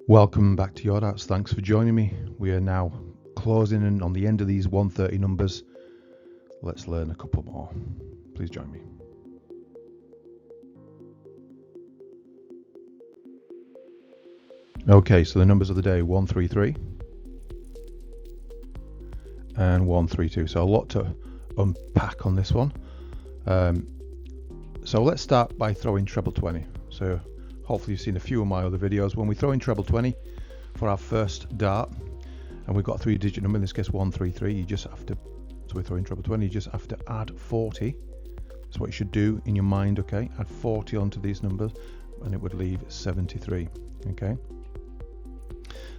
Welcome back to Your Arts. Thanks for joining me. We are now closing in on the end of these 130 numbers. Let's learn a couple more. Please join me. Okay, so the numbers of the day, 133 and 132. So a lot to unpack on this one. So let's start by throwing treble 20. So hopefully you've seen a few of my other videos. When we throw in treble 20 for our first dart, and we've got a 3-digit number, in this case 133, you just have to, so we're throwing treble 20, you just have to add 40. That's what you should do in your mind, okay? Add 40 onto these numbers, and it would leave 73, okay?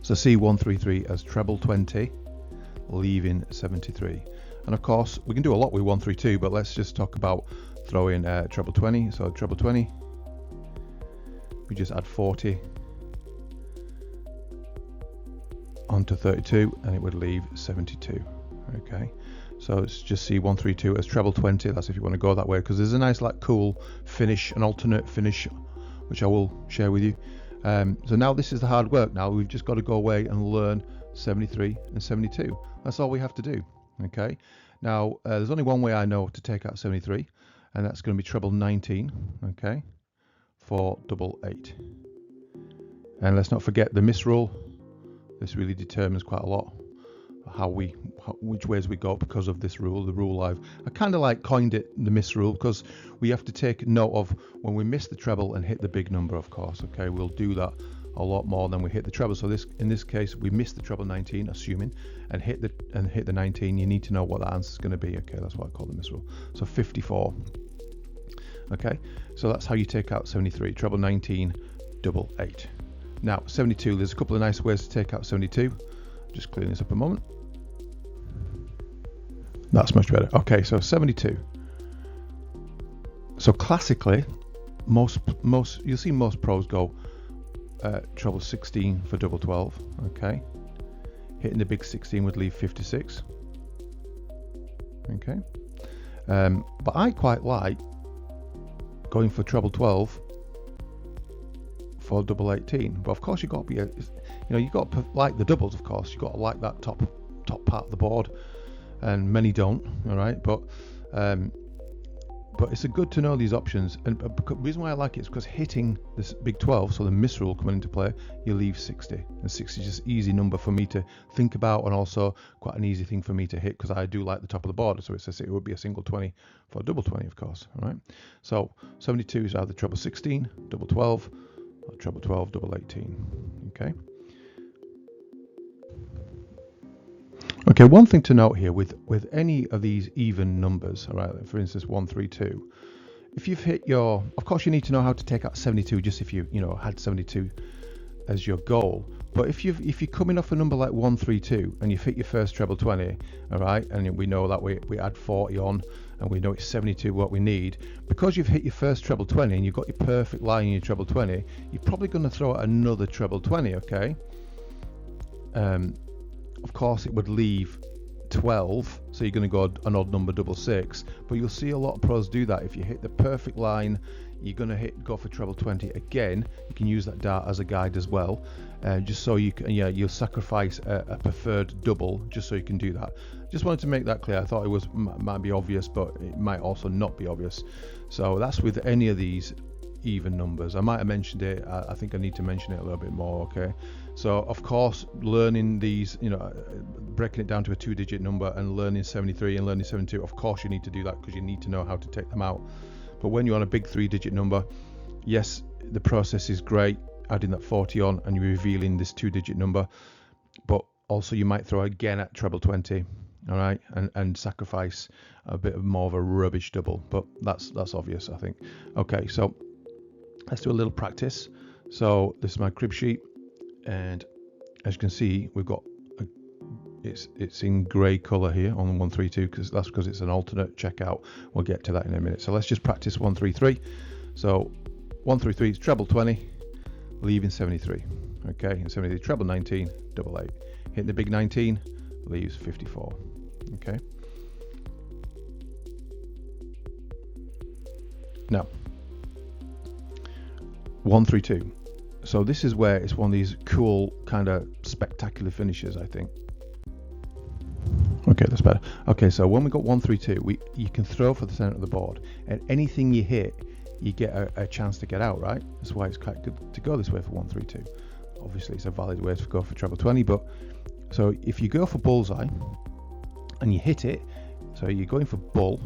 So see 133 as treble 20, leaving 73. And of course, we can do a lot with 132, but let's just talk about throwing treble 20. So treble 20, we just add 40 onto 32, and it would leave 72. Okay, so let's just see 132 as treble 20. That's if you want to go that way, because there's a nice, like, cool finish, an alternate finish, which I will share with you. So now this is the hard work. Now we've just got to go away and learn 73 and 72. That's all we have to do. Okay. Now there's only one way I know to take out 73, and that's going to be treble 19. Okay, for double 8. And let's not forget the miss rule. This really determines quite a lot which ways we go because of this rule. The rule I kind of like coined it the miss rule, because we have to take note of when we miss the treble and hit the big number, of course. Okay, we'll do that a lot more than we hit the treble. So in this case, we missed the treble 19, assuming, and hit the 19. You need to know what that answer is going to be. Okay, that's what I call the miss rule. So 54. Okay, so that's how you take out 73. Treble 19, double 8. Now 72. There's a couple of nice ways to take out 72. Just clearing this up a moment. That's much better. Okay, so 72. So classically, most you'll see most pros go treble 16 for double 12. Okay, hitting the big 16 would leave 56. Okay, but I quite like going for treble 12 for double 18. But of course, you got to be you got to like the doubles. Of course, you got to like that top part of the board, and many don't. All right, but it's good to know these options. And the reason why I like it is because hitting this big 12, so the miss rule coming into play, you leave 60, and 60 is just easy number for me to think about, and also quite an easy thing for me to hit, because I do like the top of the board. So it would be a single 20 for a double 20, of course. All right, so 72 is either treble 16, double 12, or treble 12, double 18. Okay. Okay, one thing to note here with any of these even numbers, all right, for instance 132, if you've hit your, of course you need to know how to take out 72, just if you had 72 as your goal. But if you're coming off a number like 132 and you've hit your first treble 20, all right, and we know that we add 40 on, and we know it's 72 what we need, because you've hit your first treble 20 and you've got your perfect line in your treble 20, you're probably going to throw out another treble 20. Okay. Of course, it would leave 12, so you're going to go an odd number, double 6. But you'll see a lot of pros do that. If you hit the perfect line, you're going to go for treble 20 again. You can use that dart as a guide as well, just so you can. You'll sacrifice a preferred double just so you can do that. Just wanted to make that clear. I thought it might be obvious, but it might also not be obvious. So that's with any of these even numbers. I might have mentioned it. I think I need to mention it a little bit more. Okay, so of course, learning these, breaking it down to a 2-digit number and learning 73 and learning 72, of course you need to do that, because you need to know how to take them out. But when you're on a big 3-digit number, yes, the process is great, adding that 40 on and you're revealing this 2-digit number, but also you might throw again at treble 20, all right, and sacrifice a bit more of a rubbish double. But that's obvious, I think. Okay, so let's do a little practice. So this is my crib sheet, and as you can see, we've got it's in grey colour here on 132, because it's an alternate checkout. We'll get to that in a minute. So let's just practice 133. So 133 is treble 20, leaving 73. Okay, and 73 treble 19, double 8. Hitting the big 19 leaves 54. Okay. Now 132. So this is where it's one of these cool kind of spectacular finishes, I think. Okay, that's better. Okay, so when we got 1, 3, 2, you can throw for the center of the board, and anything you hit, you get a chance to get out, right? That's why it's quite good to go this way for 1, 3, 2. Obviously, it's a valid way to go for treble 20, but so if you go for bullseye and you hit it, so you're going for bull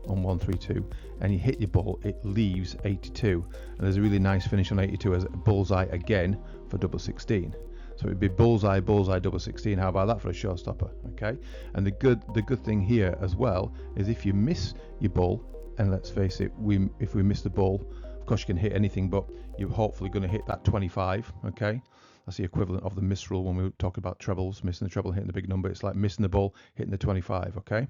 on 1, 3, 2, and you hit your bull, it leaves 82, and there's a really nice finish on 82 as a bullseye again for double 16. So it'd be bullseye, bullseye, double 16. How about that for a showstopper? Okay. And the good thing here as well is if you miss your bull, and let's face it, if we miss the bull, of course you can hit anything, but you're hopefully going to hit that 25. Okay. That's the equivalent of the miss rule when we talk about trebles, missing the treble, hitting the big number. It's like missing the bull, hitting the 25. Okay.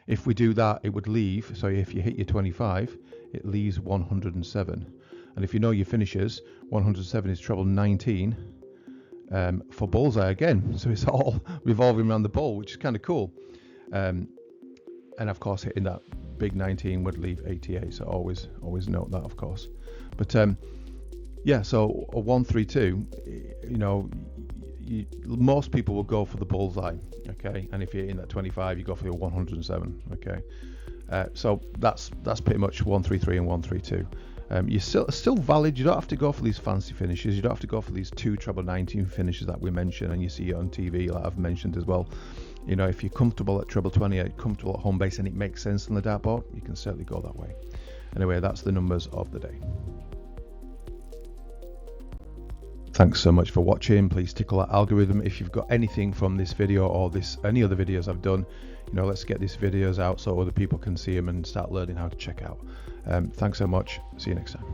If we do that, it would leave. So if you hit your 25, it leaves 107. And if you know your finishes, 107 is treble 19. For bullseye again, so it's all revolving around the bull, which is kind of cool. And of course, hitting that big 19 would leave 88. So always note that, of course. But yeah, so a 1, 3, 2. You know, most people will go for the bullseye. Okay, and if you're in that 25, you go for your 107. Okay, so that's pretty much 1, 3, 3 and 1, 3, 2. You're still valid. You don't have to go for these fancy finishes. You don't have to go for these 2 treble 19 finishes that we mentioned and you see it on TV, like I've mentioned as well. You know, if you're comfortable at treble 28, comfortable at home base, and it makes sense on the dartboard, you can certainly go that way. Anyway, that's the numbers of the day. Thanks so much for watching. Please tickle that algorithm. If you've got anything from this video or any other videos I've done, you know, let's get these videos out so other people can see them and start learning how to check out. Thanks so much. See you next time.